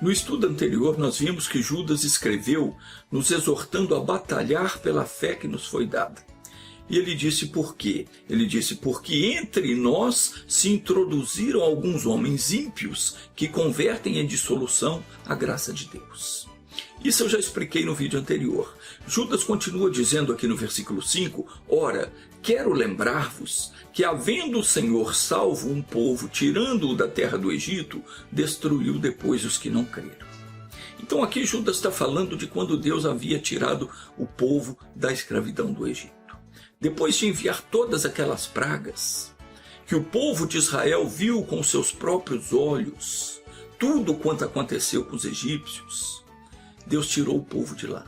No estudo anterior, nós vimos que Judas escreveu nos exortando a batalhar pela fé que nos foi dada. E ele disse por quê? Ele disse, porque entre nós se introduziram alguns homens ímpios que convertem em dissolução a graça de Deus. Isso eu já expliquei no vídeo anterior. Judas continua dizendo aqui no versículo 5, ora, quero lembrar-vos que havendo o Senhor salvo um povo, tirando-o da terra do Egito, destruiu depois os que não creram. Então aqui Judas está falando de quando Deus havia tirado o povo da escravidão do Egito. Depois de enviar todas aquelas pragas, que o povo de Israel viu com seus próprios olhos, tudo quanto aconteceu com os egípcios, Deus tirou o povo de lá.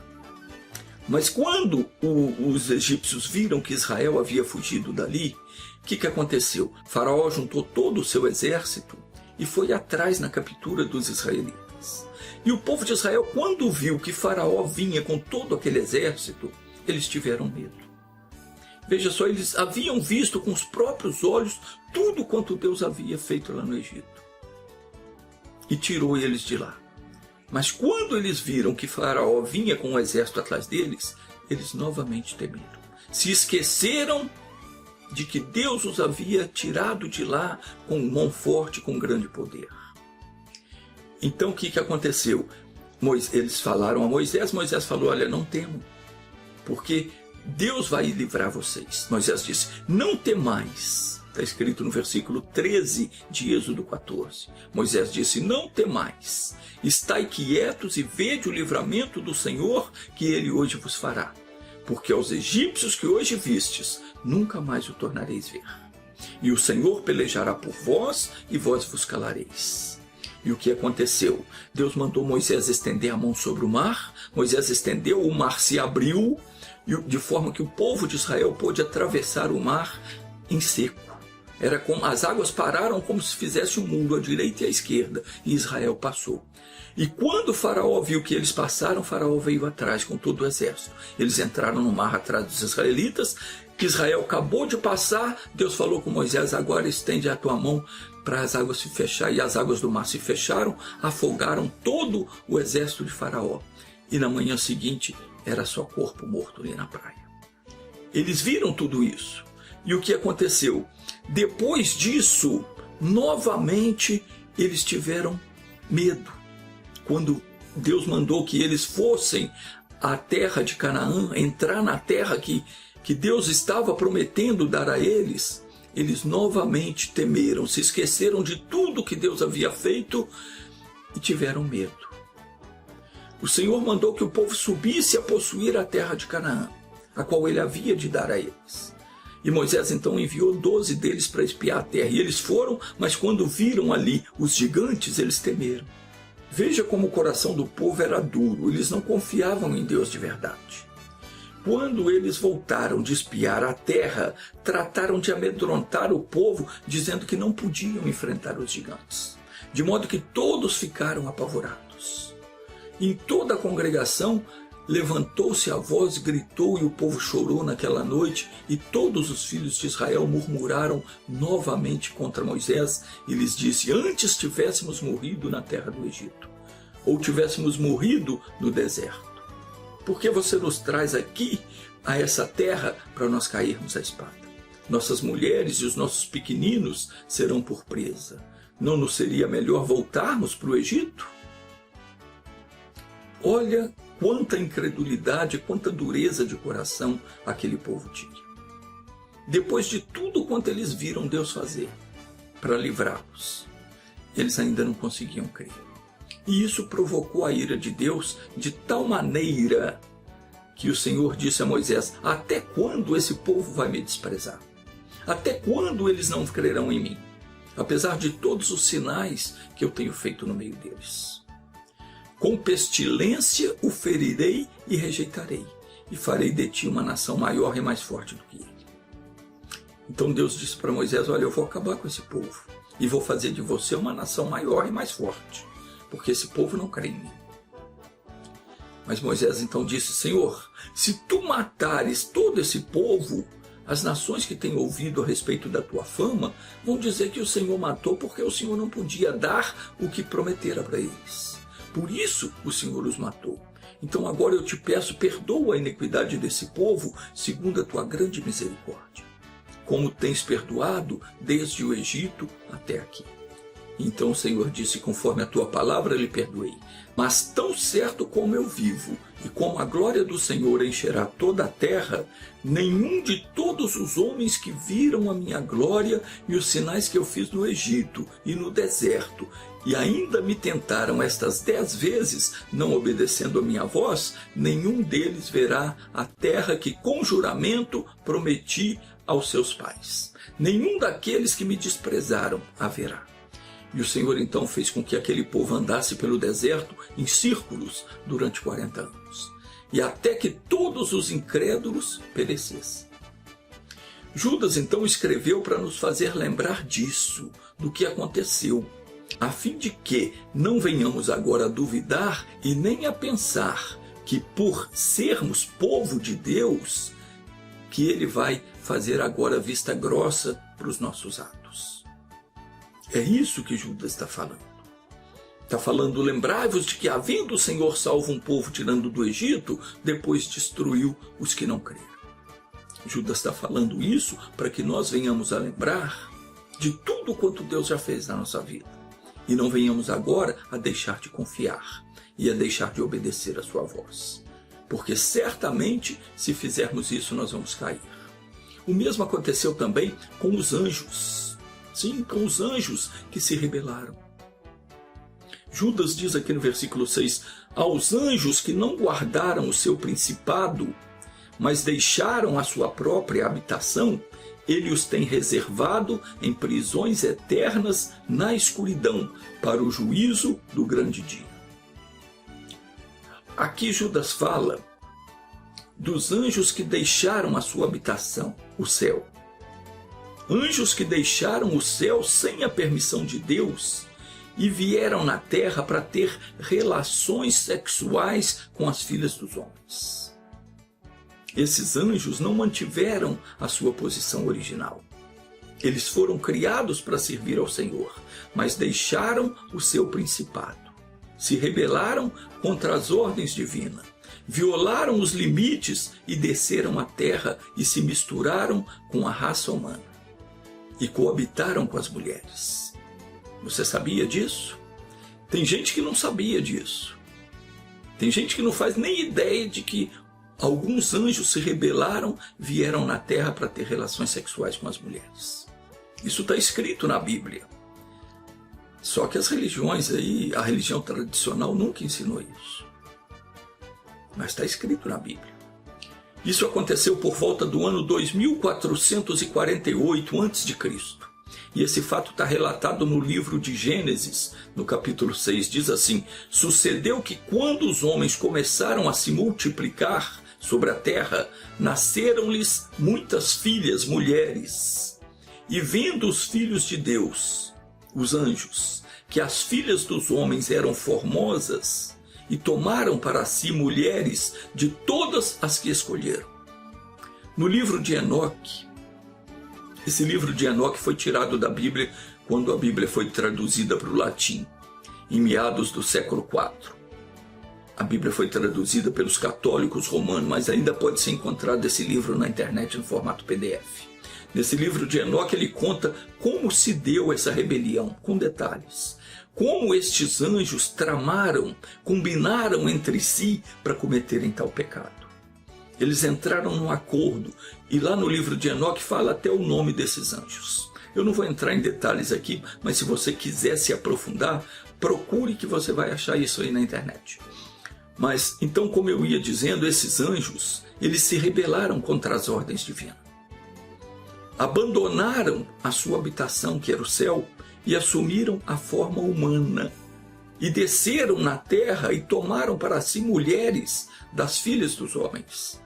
Mas quando os egípcios viram que Israel havia fugido dali, o que aconteceu? Faraó juntou todo o seu exército e foi atrás na captura dos israelitas. E o povo de Israel, quando viu que Faraó vinha com todo aquele exército, eles tiveram medo. Veja só, eles haviam visto com os próprios olhos tudo quanto Deus havia feito lá no Egito. E tirou eles de lá. Mas quando eles viram que Faraó vinha com um exército atrás deles, eles novamente temeram. Se esqueceram de que Deus os havia tirado de lá com mão forte, com grande poder. Então o que aconteceu? Eles falaram a Moisés, Moisés falou, olha, não temam, porque Deus vai livrar vocês. Moisés disse, não temais. Está escrito no versículo 13 de Êxodo 14. Moisés disse, não temais. Estai quietos e vede o livramento do Senhor que ele hoje vos fará. Porque aos egípcios que hoje vistes, nunca mais o tornareis ver. E o Senhor pelejará por vós e vós vos calareis. E o que aconteceu? Deus mandou Moisés estender a mão sobre o mar. Moisés estendeu, o mar se abriu, de forma que o povo de Israel pôde atravessar o mar em seco. Era como as águas pararam como se fizesse um muro à direita e à esquerda, e Israel passou. E quando Faraó viu que eles passaram, Faraó veio atrás com todo o exército. Eles entraram no mar atrás dos israelitas, que Israel acabou de passar. Deus falou com Moisés, agora estende a tua mão para as águas se fechar. E as águas do mar se fecharam, afogaram todo o exército de Faraó. E na manhã seguinte, era só corpo morto ali na praia. Eles viram tudo isso. E o que aconteceu? Depois disso, novamente, eles tiveram medo. Quando Deus mandou que eles fossem à terra de Canaã, entrar na terra que Deus estava prometendo dar a eles, eles novamente temeram, se esqueceram de tudo que Deus havia feito e tiveram medo. O Senhor mandou que o povo subisse a possuir a terra de Canaã, a qual ele havia de dar a eles. E Moisés então enviou 12 deles para espiar a terra. E eles foram, mas quando viram ali os gigantes, eles temeram. Veja como o coração do povo era duro, eles não confiavam em Deus de verdade. Quando eles voltaram de espiar a terra, trataram de amedrontar o povo, dizendo que não podiam enfrentar os gigantes. De modo que todos ficaram apavorados. Em toda a congregação, levantou-se a voz, gritou, e o povo chorou naquela noite, e todos os filhos de Israel murmuraram novamente contra Moisés, e lhes disse, antes tivéssemos morrido na terra do Egito, ou tivéssemos morrido no deserto. Por que você nos traz aqui, a essa terra, para nós cairmos à espada? Nossas mulheres e os nossos pequeninos serão por presa. Não nos seria melhor voltarmos para o Egito? Olha quanta incredulidade, quanta dureza de coração aquele povo tinha. Depois de tudo quanto eles viram Deus fazer para livrá-los, eles ainda não conseguiam crer. E isso provocou a ira de Deus de tal maneira que o Senhor disse a Moisés, até quando esse povo vai me desprezar? Até quando eles não crerão em mim? Apesar de todos os sinais que eu tenho feito no meio deles. Com pestilência o ferirei e rejeitarei, e farei de ti uma nação maior e mais forte do que ele. Então Deus disse para Moisés, olha, eu vou acabar com esse povo, e vou fazer de você uma nação maior e mais forte, porque esse povo não crê em mim. Mas Moisés então disse, Senhor, se tu matares todo esse povo, as nações que têm ouvido a respeito da tua fama vão dizer que o Senhor matou porque o Senhor não podia dar o que prometera para eles. Por isso o Senhor os matou. Então agora eu te peço, perdoa a iniquidade desse povo, segundo a tua grande misericórdia, como tens perdoado desde o Egito até aqui. Então o Senhor disse, conforme a tua palavra lhe perdoei. Mas tão certo como eu vivo, e como a glória do Senhor encherá toda a terra, nenhum de todos os homens que viram a minha glória e os sinais que eu fiz no Egito e no deserto, e ainda me tentaram estas 10 vezes, não obedecendo a minha voz, nenhum deles verá a terra que com juramento prometi aos seus pais. Nenhum daqueles que me desprezaram haverá. E o Senhor então fez com que aquele povo andasse pelo deserto em círculos durante 40 anos, e até que todos os incrédulos perecessem. Judas então escreveu para nos fazer lembrar disso, do que aconteceu, a fim de que não venhamos agora a duvidar e nem a pensar que por sermos povo de Deus, que Ele vai fazer agora vista grossa para os nossos atos. É isso que Judas está falando. Está falando, lembrai-vos de que, havendo o Senhor salvo um povo tirando do Egito, depois destruiu os que não creram. Judas está falando isso para que nós venhamos a lembrar de tudo quanto Deus já fez na nossa vida. E não venhamos agora a deixar de confiar e a deixar de obedecer a sua voz. Porque certamente, se fizermos isso, nós vamos cair. O mesmo aconteceu também com os anjos. Sim, com os anjos que se rebelaram. Judas diz aqui no versículo 6, aos anjos que não guardaram o seu principado, mas deixaram a sua própria habitação, ele os tem reservado em prisões eternas na escuridão, para o juízo do grande dia. Aqui Judas fala dos anjos que deixaram a sua habitação, o céu. Anjos que deixaram o céu sem a permissão de Deus e vieram na terra para ter relações sexuais com as filhas dos homens. Esses anjos não mantiveram a sua posição original. Eles foram criados para servir ao Senhor, mas deixaram o seu principado. Se rebelaram contra as ordens divinas, violaram os limites e desceram à terra e se misturaram com a raça humana. E coabitaram com as mulheres. Você sabia disso? Tem gente que não sabia disso. Tem gente que não faz nem ideia de que alguns anjos se rebelaram, vieram na terra para ter relações sexuais com as mulheres. Isso está escrito na Bíblia. Só que as religiões aí, a religião tradicional nunca ensinou isso. Mas está escrito na Bíblia. Isso aconteceu por volta do ano 2448 a.C. E esse fato está relatado no livro de Gênesis, no capítulo 6. Diz assim, sucedeu que quando os homens começaram a se multiplicar sobre a terra, nasceram-lhes muitas filhas mulheres. E vendo os filhos de Deus, os anjos, que as filhas dos homens eram formosas, e tomaram para si mulheres de todas as que escolheram. No livro de Enoque, esse livro de Enoque foi tirado da Bíblia quando a Bíblia foi traduzida para o latim, em meados do século IV. A Bíblia foi traduzida pelos católicos romanos, mas ainda pode ser encontrado esse livro na internet no formato PDF. Nesse livro de Enoque ele conta como se deu essa rebelião, com detalhes. Como estes anjos tramaram, combinaram entre si para cometerem tal pecado. Eles entraram num acordo, e lá no livro de Enoque fala até o nome desses anjos. Eu não vou entrar em detalhes aqui, mas se você quiser se aprofundar, procure que você vai achar isso aí na internet. Mas, então, como eu ia dizendo, esses anjos, eles se rebelaram contra as ordens divinas. Abandonaram a sua habitação, que era o céu, e assumiram a forma humana, e desceram na terra e tomaram para si mulheres das filhas dos homens.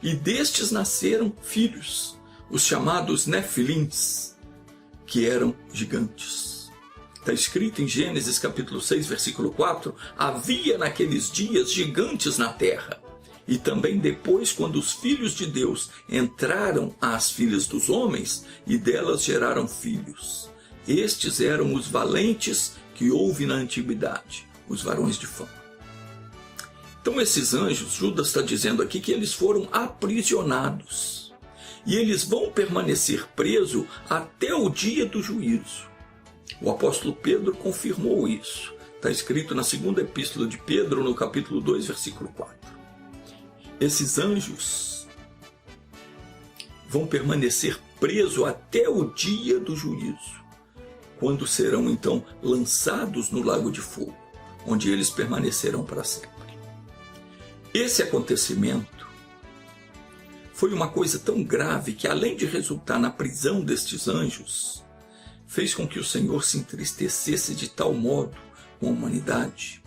E destes nasceram filhos, os chamados Nefilins, que eram gigantes. Está escrito em Gênesis capítulo 6, versículo 4, havia naqueles dias gigantes na terra, E também depois, quando os filhos de Deus entraram às filhas dos homens, e delas geraram filhos. Estes eram os valentes que houve na antiguidade, os varões de fama. Então esses anjos, Judas está dizendo aqui que eles foram aprisionados. E eles vão permanecer presos até o dia do juízo. O apóstolo Pedro confirmou isso. Está escrito na segunda epístola de Pedro, no capítulo 2, versículo 4. Esses anjos vão permanecer presos até o dia do juízo, quando serão então lançados no lago de fogo, onde eles permanecerão para sempre. Esse acontecimento foi uma coisa tão grave que, além de resultar na prisão destes anjos, fez com que o Senhor se entristecesse de tal modo com a humanidade,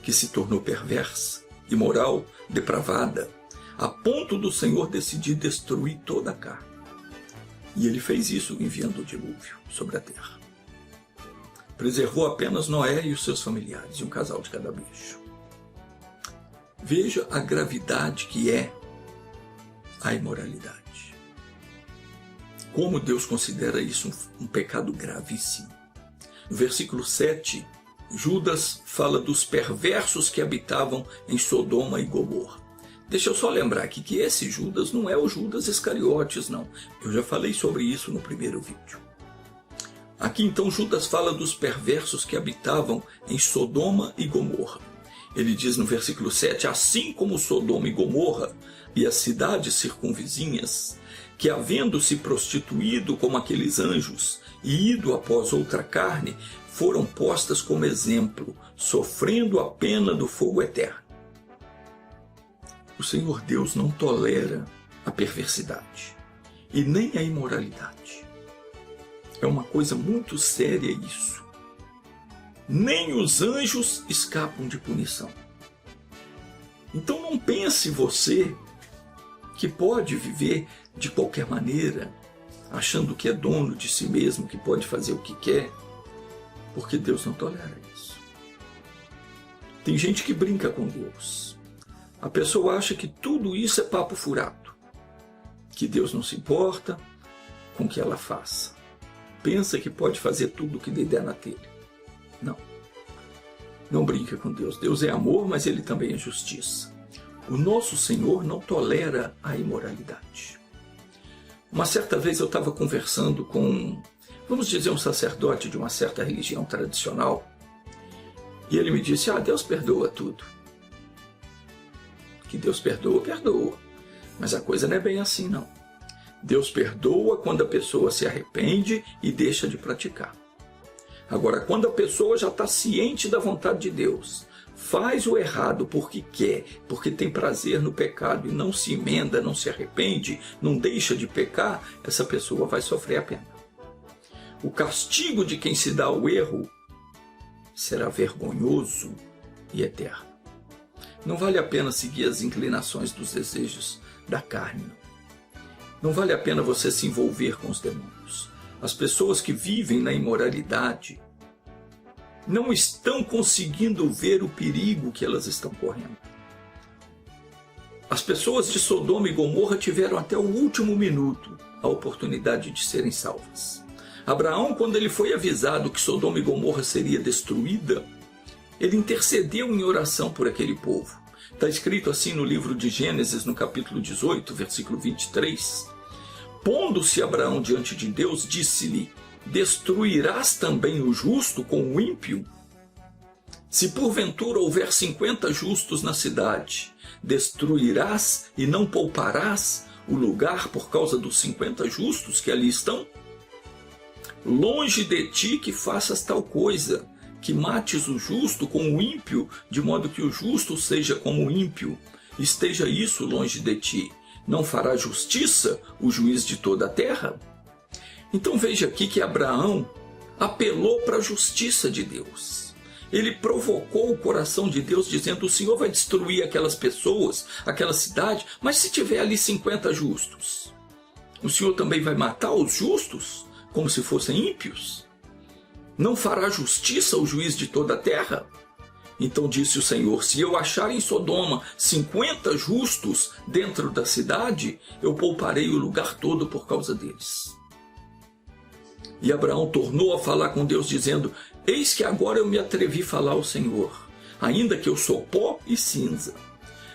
que se tornou perversa, imoral, depravada, a ponto do Senhor decidir destruir toda a carne. E ele fez isso enviando o dilúvio sobre a terra. Preservou apenas Noé e os seus familiares, e um casal de cada bicho. Veja a gravidade que é a imoralidade. Como Deus considera isso um pecado gravíssimo. No versículo 7, Judas fala dos perversos que habitavam em Sodoma e Gomorra. Deixa eu só lembrar aqui que esse Judas não é o Judas Iscariotes, não. Eu já falei sobre isso no primeiro vídeo. Aqui então Judas fala dos perversos que habitavam em Sodoma e Gomorra. Ele diz no versículo 7, assim como Sodoma e Gomorra e as cidades circunvizinhas, que havendo se prostituído como aqueles anjos e ido após outra carne, foram postas como exemplo, sofrendo a pena do fogo eterno. O Senhor Deus não tolera a perversidade e nem a imoralidade. É uma coisa muito séria isso. Nem os anjos escapam de punição. Então não pense você que pode viver de qualquer maneira, achando que é dono de si mesmo, que pode fazer o que quer, porque Deus não tolera isso. Tem gente que brinca com Deus. A pessoa acha que tudo isso é papo furado, que Deus não se importa com o que ela faça. Pensa que pode fazer tudo o que lhe der na telha. Não. Não brinca com Deus. Deus é amor, mas Ele também é justiça. O nosso Senhor não tolera a imoralidade. Uma certa vez eu estava conversando com, vamos dizer, um sacerdote de uma certa religião tradicional, e ele me disse, Deus perdoa tudo. Que Deus perdoa, perdoa. Mas a coisa não é bem assim, não. Deus perdoa quando a pessoa se arrepende e deixa de praticar. Agora, quando a pessoa já está ciente da vontade de Deus, faz o errado porque quer, porque tem prazer no pecado e não se emenda, não se arrepende, não deixa de pecar, essa pessoa vai sofrer a pena. O castigo de quem se dá ao erro será vergonhoso e eterno. Não vale a pena seguir as inclinações dos desejos da carne. Não vale a pena você se envolver com os demônios. As pessoas que vivem na imoralidade não estão conseguindo ver o perigo que elas estão correndo. As pessoas de Sodoma e Gomorra tiveram até o último minuto a oportunidade de serem salvas. Abraão, quando ele foi avisado que Sodoma e Gomorra seria destruída, ele intercedeu em oração por aquele povo. Está escrito assim no livro de Gênesis, no capítulo 18, versículo 23. Pondo-se Abraão diante de Deus, disse-lhe, destruirás também o justo com o ímpio? Se porventura houver 50 justos na cidade, destruirás e não pouparás o lugar por causa dos 50 justos que ali estão? Longe de ti que faças tal coisa, que mates o justo com o ímpio, de modo que o justo seja como o ímpio. Esteja isso longe de ti. Não fará justiça o juiz de toda a terra? Então veja aqui que Abraão apelou para a justiça de Deus. Ele provocou o coração de Deus dizendo, o Senhor vai destruir aquelas pessoas, aquela cidade, mas se tiver ali 50 justos, o Senhor também vai matar os justos como se fossem ímpios? Não fará justiça o juiz de toda a terra? Então disse o Senhor: se eu achar em Sodoma 50 justos dentro da cidade, eu pouparei o lugar todo por causa deles. E Abraão tornou a falar com Deus, dizendo: eis que agora eu me atrevi a falar ao Senhor, ainda que eu sou pó e cinza.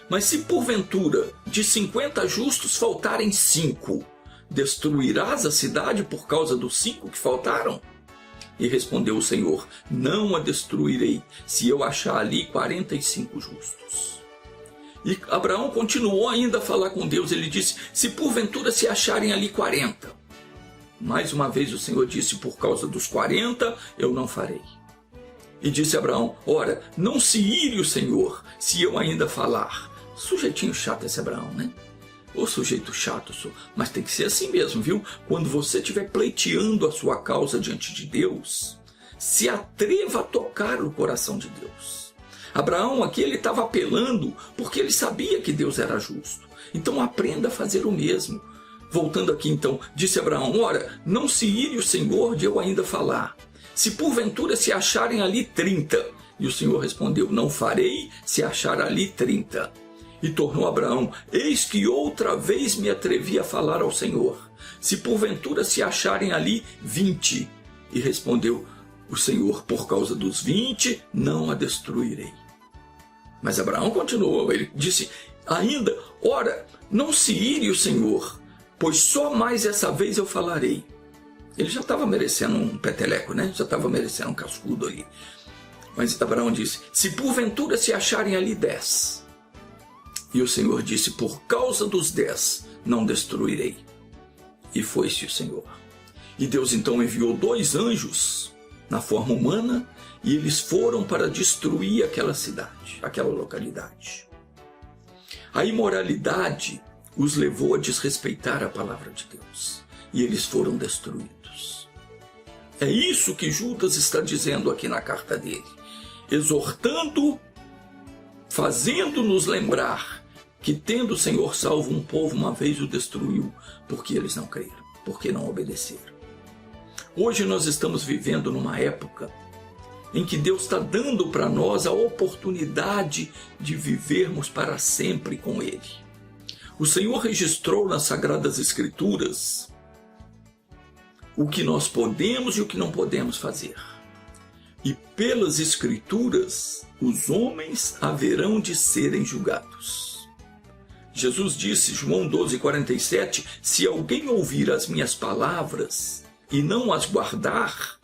Mas se porventura de 50 justos faltarem 5, destruirás a cidade por causa dos 5 que faltaram? E respondeu o Senhor: não a destruirei, se eu achar ali 45 justos. E Abraão continuou ainda a falar com Deus. Ele disse: se porventura se acharem ali 40. Mais uma vez o Senhor disse: por causa dos 40 eu não farei. E disse Abraão: ora, não se ire o Senhor, se eu ainda falar. Sujeitinho chato esse Abraão, né? Ô sujeito chato, mas tem que ser assim mesmo, viu? Quando você estiver pleiteando a sua causa diante de Deus, se atreva a tocar o coração de Deus. Abraão aqui, ele estava apelando porque ele sabia que Deus era justo. Então aprenda a fazer o mesmo. Voltando aqui então, disse Abraão: ora, não se ire o Senhor de eu ainda falar, se porventura se acharem ali 30. E o Senhor respondeu: não farei se achar ali 30. E tornou Abraão: eis que outra vez me atrevi a falar ao Senhor, se porventura se acharem ali 20. E respondeu o Senhor: por causa dos 20 não a destruirei. Mas Abraão continuou, ele disse ainda: ora, não se ire o Senhor, pois só mais essa vez eu falarei. Ele já estava merecendo um peteleco, né? Já estava merecendo um cascudo ali. Mas Abraão disse: se porventura se acharem ali 10. E o Senhor disse: por causa dos 10 não destruirei. E foi-se o Senhor. E Deus então enviou 2 anjos na forma humana, e eles foram para destruir aquela cidade, aquela localidade. A imoralidade os levou a desrespeitar a palavra de Deus, e eles foram destruídos. É isso que Judas está dizendo aqui na carta dele, exortando, fazendo-nos lembrar que, tendo o Senhor salvo um povo, uma vez o destruiu, porque eles não creram, porque não obedeceram. Hoje nós estamos vivendo numa época em que Deus está dando para nós a oportunidade de vivermos para sempre com Ele. O Senhor registrou nas Sagradas Escrituras o que nós podemos e o que não podemos fazer. E pelas Escrituras, os homens haverão de serem julgados. Jesus disse, João 12:47, se alguém ouvir as minhas palavras e não as guardar,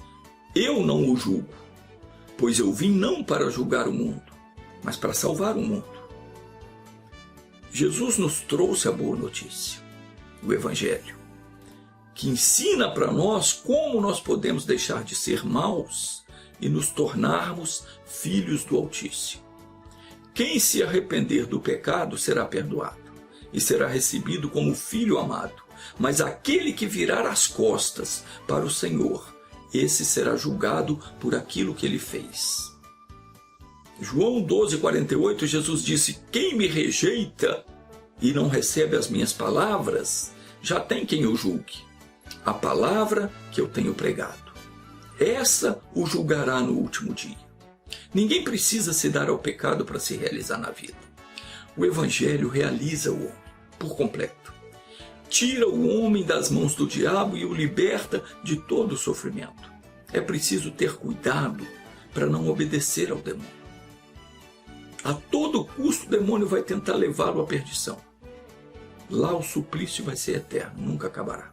eu não o julgo, pois eu vim não para julgar o mundo, mas para salvar o mundo. Jesus nos trouxe a boa notícia, o Evangelho, que ensina para nós como nós podemos deixar de ser maus e nos tornarmos filhos do Altíssimo. Quem se arrepender do pecado será perdoado e será recebido como filho amado, mas aquele que virar as costas para o Senhor, esse será julgado por aquilo que ele fez. João 12:48, Jesus disse, quem me rejeita e não recebe as minhas palavras, já tem quem o julgue. A palavra que eu tenho pregado, essa o julgará no último dia. Ninguém precisa se dar ao pecado para se realizar na vida. O Evangelho realiza o homem por completo. Tira o homem das mãos do diabo e o liberta de todo o sofrimento. É preciso ter cuidado para não obedecer ao demônio. A todo custo o demônio vai tentar levá-lo à perdição. Lá o suplício vai ser eterno, nunca acabará.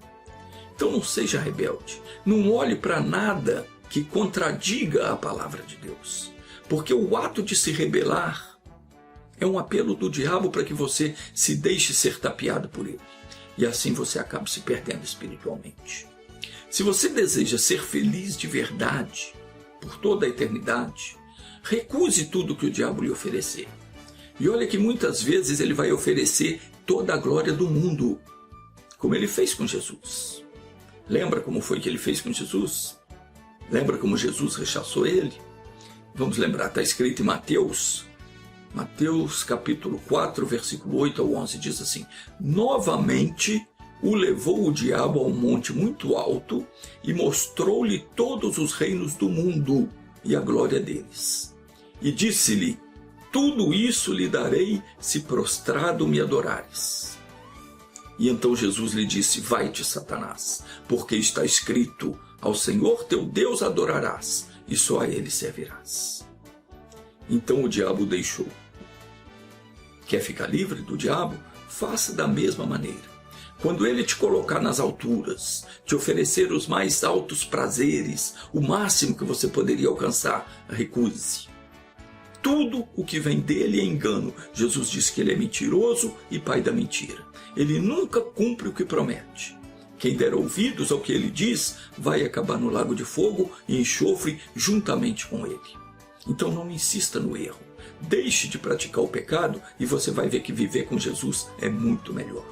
Então não seja rebelde. Não olhe para nada que contradiga a palavra de Deus. Porque o ato de se rebelar é um apelo do diabo para que você se deixe ser tapeado por ele. E assim você acaba se perdendo espiritualmente. Se você deseja ser feliz de verdade, por toda a eternidade, recuse tudo que o diabo lhe oferecer. E olha que muitas vezes ele vai oferecer toda a glória do mundo, como ele fez com Jesus. Lembra como foi que ele fez com Jesus? Lembra como Jesus rechaçou ele? Vamos lembrar, está escrito em Mateus capítulo 4, versículo 8 ao 11, diz assim, novamente o levou o diabo a um monte muito alto e mostrou-lhe todos os reinos do mundo e a glória deles. e disse-lhe: tudo isso lhe darei se prostrado me adorares. E então Jesus lhe disse: vai-te, Satanás, porque está escrito: ao Senhor teu Deus adorarás, e só a ele servirás. Então o diabo o deixou. Quer ficar livre do diabo? Faça da mesma maneira. Quando ele te colocar nas alturas, te oferecer os mais altos prazeres, o máximo que você poderia alcançar, recuse. Tudo o que vem dele é engano. Jesus diz que ele é mentiroso e pai da mentira. Ele nunca cumpre o que promete. Quem der ouvidos ao que ele diz, vai acabar no lago de fogo e enxofre juntamente com ele. Então não insista no erro. Deixe de praticar o pecado e você vai ver que viver com Jesus é muito melhor.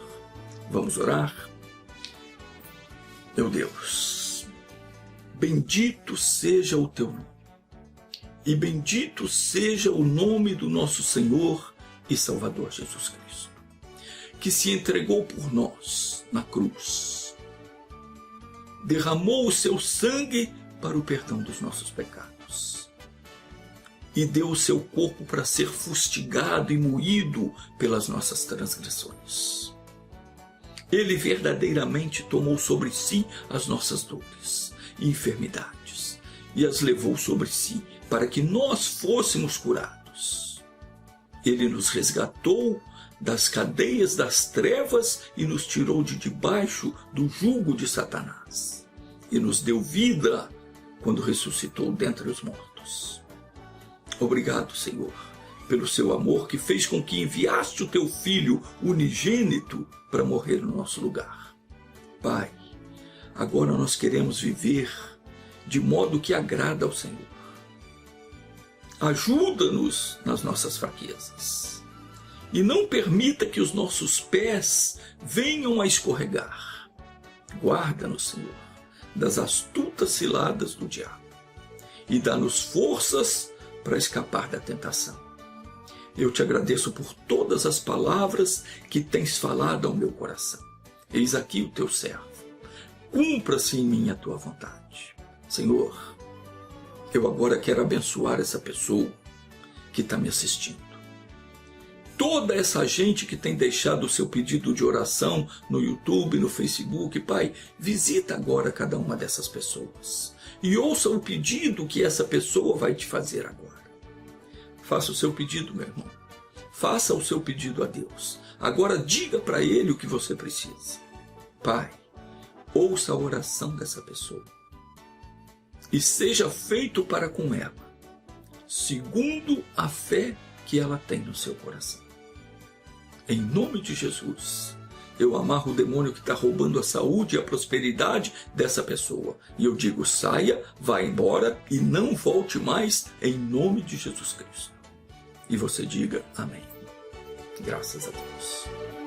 Vamos orar? Meu Deus, bendito seja o teu nome. E bendito seja o nome do nosso Senhor e Salvador Jesus Cristo, que se entregou por nós na cruz, derramou o seu sangue para o perdão dos nossos pecados e deu o seu corpo para ser fustigado e moído pelas nossas transgressões. Ele verdadeiramente tomou sobre si as nossas dores e enfermidades e as levou sobre si para que nós fôssemos curados. Ele nos resgatou das cadeias das trevas e nos tirou de debaixo do jugo de Satanás e nos deu vida quando ressuscitou dentre os mortos. Obrigado, Senhor, pelo seu amor que fez com que enviaste o teu Filho unigênito para morrer no nosso lugar. Pai, agora nós queremos viver de modo que agrada ao Senhor. Ajuda-nos nas nossas fraquezas e não permita que os nossos pés venham a escorregar. Guarda-nos, Senhor, das astutas ciladas do diabo e dá-nos forças para escapar da tentação. Eu te agradeço por todas as palavras que tens falado ao meu coração. Eis aqui o teu servo. Cumpra-se em mim a tua vontade. Senhor, eu agora quero abençoar essa pessoa que está me assistindo. Toda essa gente que tem deixado o seu pedido de oração no YouTube, no Facebook, Pai, visita agora cada uma dessas pessoas e ouça o pedido que essa pessoa vai te fazer agora. Faça o seu pedido, meu irmão. Faça o seu pedido a Deus. Agora diga para Ele o que você precisa. Pai, ouça a oração dessa pessoa e seja feito para com ela, segundo a fé que ela tem no seu coração. Em nome de Jesus, eu amarro o demônio que está roubando a saúde e a prosperidade dessa pessoa. E eu digo: saia, vá embora e não volte mais, em nome de Jesus Cristo. E você diga amém. Graças a Deus.